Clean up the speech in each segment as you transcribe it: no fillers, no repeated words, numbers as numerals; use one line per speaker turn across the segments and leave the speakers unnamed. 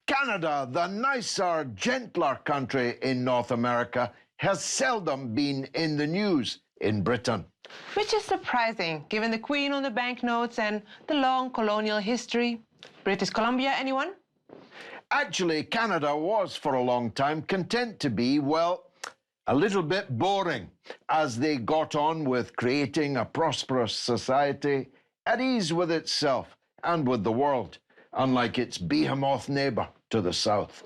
Canada, the nicer, gentler country in North America, has seldom been in the news in Britain.
Which is surprising, given the Queen on the banknotes and the long colonial history. British Columbia, anyone?
Actually, Canada was for a long time content to be, well, a little bit boring as they got on with creating a prosperous society at ease with itself and with the world, unlike its behemoth neighbour to the south.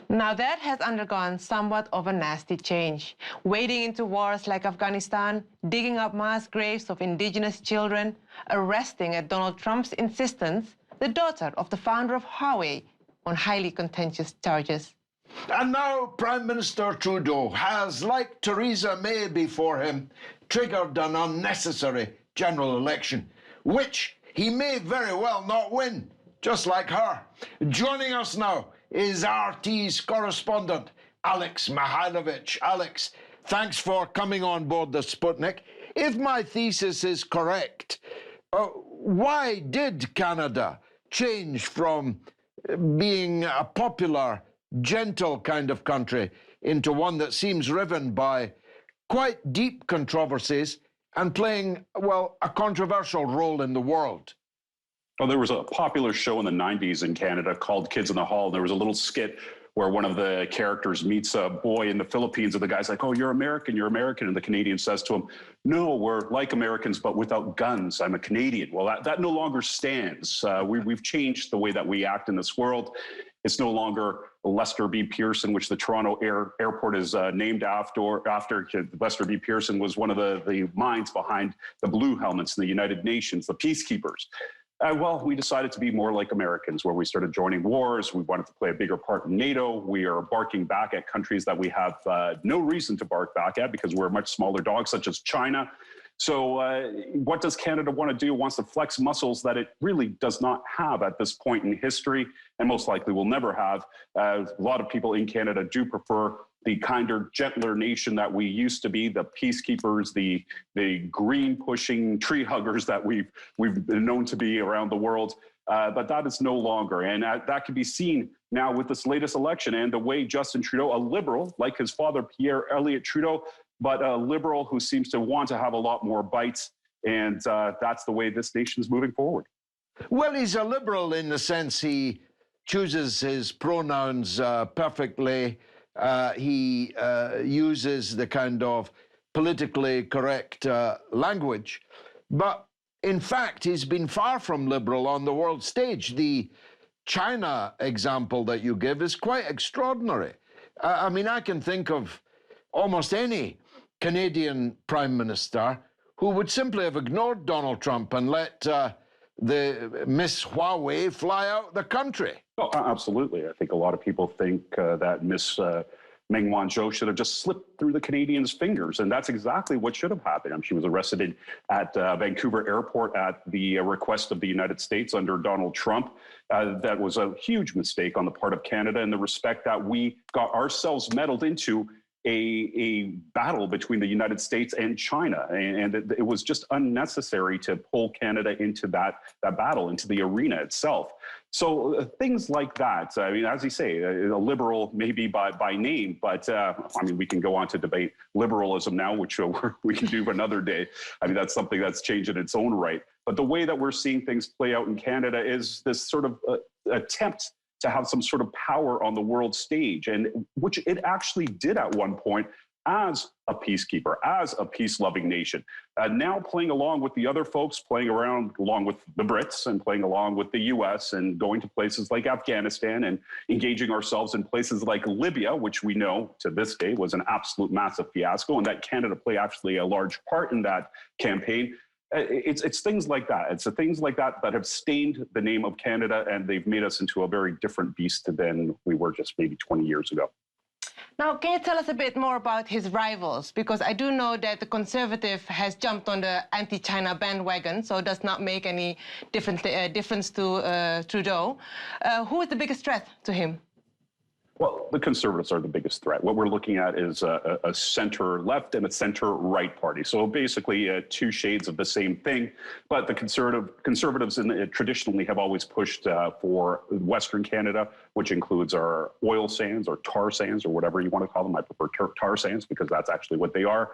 Now that has undergone somewhat of a nasty change, wading into wars like Afghanistan, digging up mass graves of indigenous children, arresting at Donald Trump's insistence the daughter of the founder of Huawei on highly contentious charges.
And now Prime Minister Trudeau has, like Theresa May before him, triggered an unnecessary general election, which he may very well not win, just like her. Joining us now is RT's correspondent, Alex Mihailovic. Alex, thanks for coming on board the Sputnik. If my thesis is correct, why did Canada change from being a popular, gentle kind of country into one that seems riven by quite deep controversies and playing, well, a controversial role in the world?
Well, there was a popular show in the 90s in Canada called Kids in the Hall. There was a little skit where one of the characters meets a boy in the Philippines, and the guy's like, "Oh, you're American, you're American." And the Canadian says to him, "No, we're like Americans, but without guns. I'm a Canadian." Well, that no longer stands. We've changed the way that we act in this world. It's no longer Lester B. Pearson, which the Toronto airport is named after. Lester B. Pearson was one of the minds behind the blue helmets in the United Nations, the peacekeepers. Well, we decided to be more like Americans, where we started joining wars. We wanted to play a bigger part in NATO. We are barking back at countries that we have no reason to bark back at because we're much smaller dogs, such as China. So what does Canada want to do? It wants to flex muscles that it really does not have at this point in history, and most likely will never have. A lot of people in Canada do prefer the kinder, gentler nation that we used to be, the peacekeepers, the green-pushing tree huggers that we've been known to be around the world. But that is no longer, and that can be seen now with this latest election and the way Justin Trudeau, a liberal, like his father Pierre Elliott Trudeau, but a liberal who seems to want to have a lot more bites, and that's the way this nation is moving forward.
Well, he's a liberal in the sense he chooses his pronouns perfectly. He uses the kind of politically correct language. But in fact, he's been far from liberal on the world stage. The China example that you give is quite extraordinary. I mean, I can think of almost any Canadian Prime Minister who would simply have ignored Donald Trump and let the Miss Huawei fly out the country.
Oh, absolutely. I think a lot of people think that Miss Meng Wanzhou should have just slipped through the Canadians' fingers, and that's exactly what should have happened. She was arrested at Vancouver Airport at the request of the United States under Donald Trump. That was a huge mistake on the part of Canada in the respect that we got ourselves meddled into a battle between the United States and China, and it was just unnecessary to pull Canada into that battle, into the arena itself. So things like that. I mean, as you say, a liberal maybe by name, but I mean, we can go on to debate liberalism now, which we can do another day. I mean, that's something that's changed in its own right. But the way that we're seeing things play out in Canada is this sort of attempt to have some sort of power on the world stage, and which it actually did at one point as a peacekeeper, as a peace-loving nation. Now playing along with the other folks, playing around along with the Brits and playing along with the US and going to places like Afghanistan and engaging ourselves in places like Libya, which we know to this day was an absolute massive fiasco, and that Canada played actually a large part in that campaign. It's things like that. It's the things like that that have stained the name of Canada, and they've made us into a very different beast than we were just maybe 20 years ago.
Now, can you tell us a bit more about his rivals? Because I do know that the Conservative has jumped on the anti-China bandwagon, so it does not make any difference to Trudeau. Who is the biggest threat to him?
Well, the Conservatives are the biggest threat. What we're looking at is a center-left and a center-right party. So basically, two shades of the same thing. But the Conservatives traditionally have always pushed for Western Canada, which includes our oil sands or tar sands or whatever you want to call them. I prefer tar sands because that's actually what they are.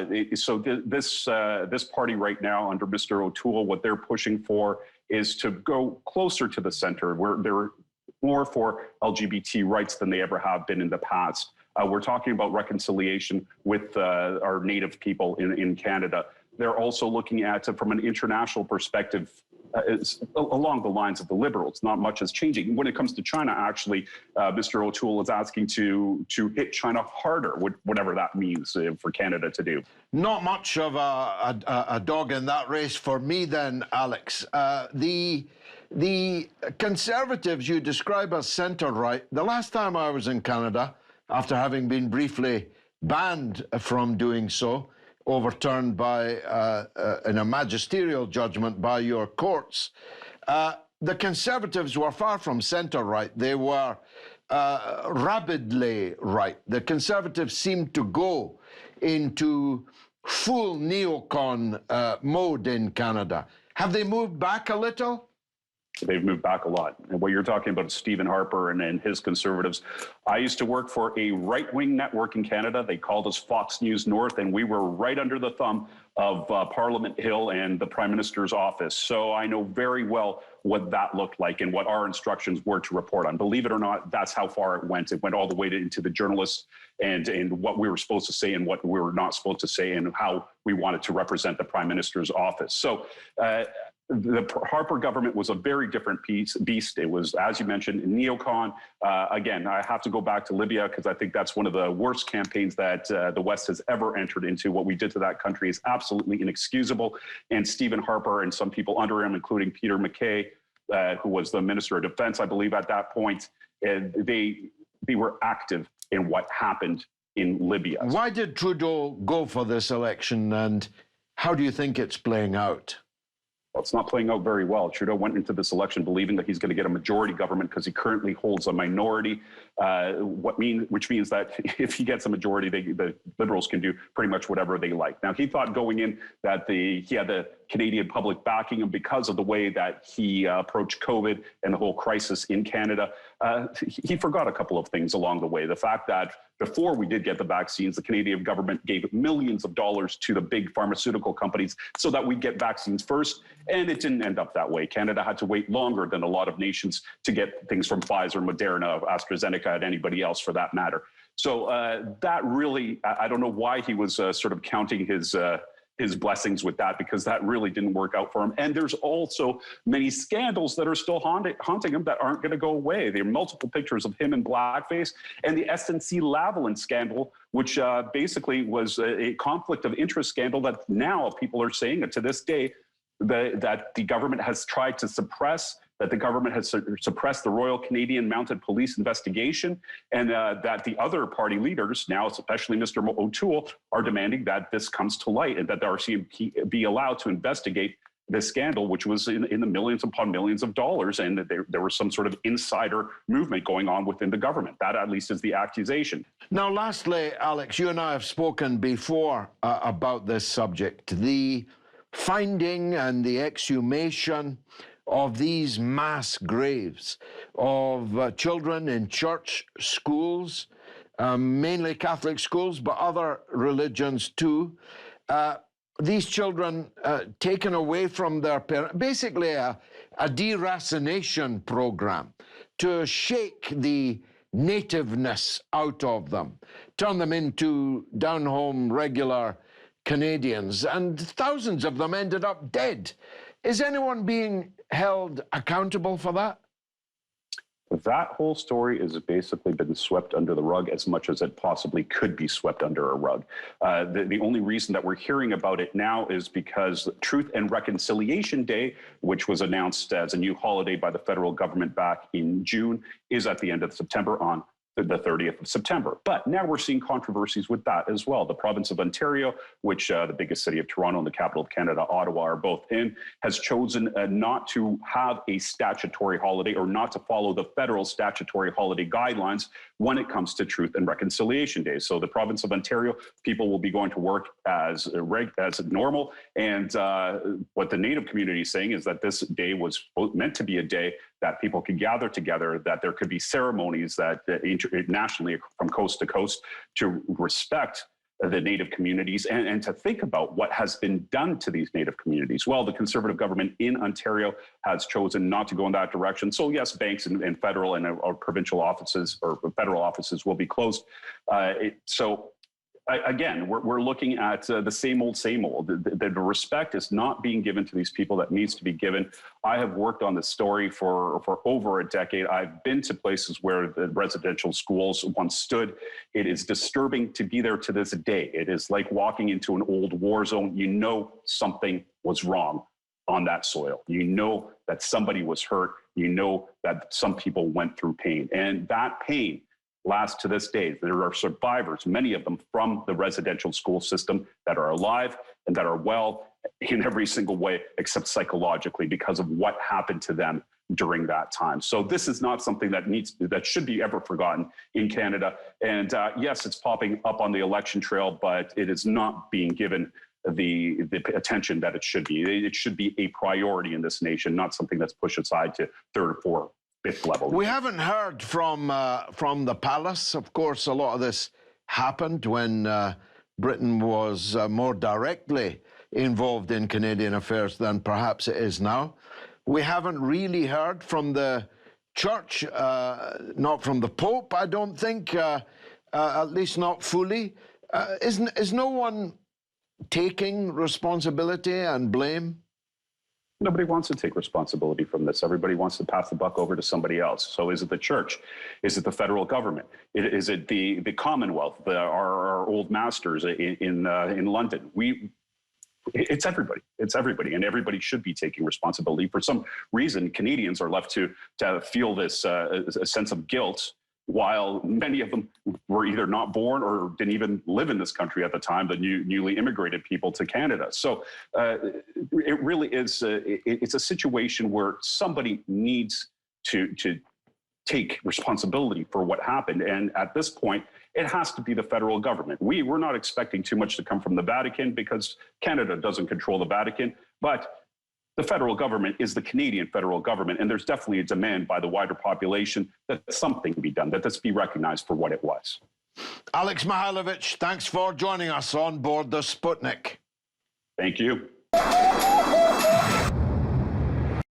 This party right now under Mr. O'Toole, what they're pushing for is to go closer to the center, where they're more for LGBT rights than they ever have been in the past. We're talking about reconciliation with our Native people in Canada. They're also looking at, from an international perspective, along the lines of the Liberals. Not much is changing. When it comes to China, actually, Mr. O'Toole is asking to hit China harder, whatever that means for Canada to do.
Not much of a dog in that race for me then, Alex. The Conservatives you describe as centre-right, the last time I was in Canada, after having been briefly banned from doing so, overturned by in a magisterial judgment by your courts, the Conservatives were far from centre-right. They were rabidly right. The Conservatives seemed to go into full neocon mode in Canada. Have they moved back a little?
They've moved back a lot. And what you're talking about is Stephen Harper and his Conservatives. I used to work for a right-wing network in Canada. They called us Fox News North, and we were right under the thumb of Parliament Hill and the Prime Minister's office. So I know very well what that looked like and what our instructions were to report on. Believe it or not, that's how far it went. It went all the way into the journalists and what we were supposed to say and what we were not supposed to say and how we wanted to represent the Prime Minister's office. So the Harper government was a very different beast. It was, as you mentioned, neocon. Again, I have to go back to Libya because I think that's one of the worst campaigns that the West has ever entered into. What we did to that country is absolutely inexcusable. And Stephen Harper and some people under him, including Peter MacKay, who was the Minister of Defense, I believe, at that point, they were active in what happened in Libya.
Why did Trudeau go for this election, and how do you think it's playing out?
Well, it's not playing out very well. Trudeau went into this election believing that he's going to get a majority government because he currently holds a minority, which means that if he gets a majority, the Liberals can do pretty much whatever they like. Now, he thought going in that he had the Canadian public backing him because of the way that he approached COVID and the whole crisis in Canada. He forgot a couple of things along the way. The fact that before we did get the vaccines, the Canadian government gave millions of dollars to the big pharmaceutical companies so that we'd get vaccines first, and it didn't end up that way. Canada had to wait longer than a lot of nations to get things from Pfizer, Moderna, AstraZeneca, and anybody else for that matter. So that really, I don't know why he was sort of counting his blessings with that, because that really didn't work out for him. And there's also many scandals that are still haunting him that aren't going to go away. There are multiple pictures of him in blackface, and the SNC-Lavalin scandal, which basically was a conflict of interest scandal that now people are saying that to this day that the government has tried to suppress, that the government has suppressed the Royal Canadian Mounted Police investigation, and that the other party leaders, now especially Mr. O'Toole, are demanding that this comes to light and that the RCMP be allowed to investigate this scandal, which was in the millions upon millions of dollars, and that there was some sort of insider movement going on within the government. That at least is the accusation.
Now, lastly, Alex, you and I have spoken before about this subject. The finding and the exhumation of these mass graves of children in church schools, mainly Catholic schools, but other religions too. These children taken away from their parents, basically a deracination program to shake the nativeness out of them, turn them into down-home regular Canadians, and thousands of them ended up dead. Is anyone being held accountable for that?
That whole story has basically been swept under the rug as much as it possibly could be swept under a rug. The only reason that we're hearing about it now is because Truth and Reconciliation Day, which was announced as a new holiday by the federal government back in June, is at the end of September on the 30th of September. But now we're seeing controversies with that as well. The province of Ontario, which the biggest city of Toronto and the capital of Canada, Ottawa, are both in, has chosen not to have a statutory holiday or not to follow the federal statutory holiday guidelines when it comes to Truth and Reconciliation Day. So the province of Ontario, people will be going to work as normal. And what the Native community is saying is that this day was meant to be a day that people could gather together, that there could be ceremonies that nationally from coast to coast to respect the Native communities and to think about what has been done to these Native communities. Well, the Conservative government in Ontario has chosen not to go in that direction. So yes, banks and federal and our provincial offices or federal offices will be closed. Again, we're looking at the same old, same old. The respect is not being given to these people that needs to be given. I have worked on this story for over a decade. I've been to places where the residential schools once stood. It is disturbing to be there to this day. It is like walking into an old war zone. You know something was wrong on that soil. You know that somebody was hurt. You know that some people went through pain. And that pain lasts to this day. There are survivors, many of them from the residential school system, that are alive and that are well in every single way except psychologically because of what happened to them during that time. So this is not something that should be ever forgotten in Canada. And yes, it's popping up on the election trail, but it is not being given the attention that it should be. It should be a priority in this nation, not something that's pushed aside to third or fourth, fifth level.
We haven't heard from the palace. Of course, a lot of this happened when Britain was more directly involved in Canadian affairs than perhaps it is now. We haven't really heard from the church, not from the Pope, I don't think, at least not fully. Is no one taking responsibility and blame?
Nobody wants to take responsibility from this. Everybody wants to pass the buck over to somebody else. So is it the church? Is it the federal government? Is it the Commonwealth, our old masters in London? It's everybody. It's everybody. And everybody should be taking responsibility. For some reason, Canadians are left to feel this a sense of guilt, while many of them were either not born or didn't even live in this country at the time, the newly immigrated people to Canada. So it really is, it's a situation where somebody needs to take responsibility for what happened. And at this point, it has to be the federal government. We're not expecting too much to come from the Vatican because Canada doesn't control the Vatican, but the federal government is the Canadian federal government, and there's definitely a demand by the wider population that something be done, that this be recognized for what it was.
Alex Mihailovic, thanks for joining us on board the Sputnik.
Thank you.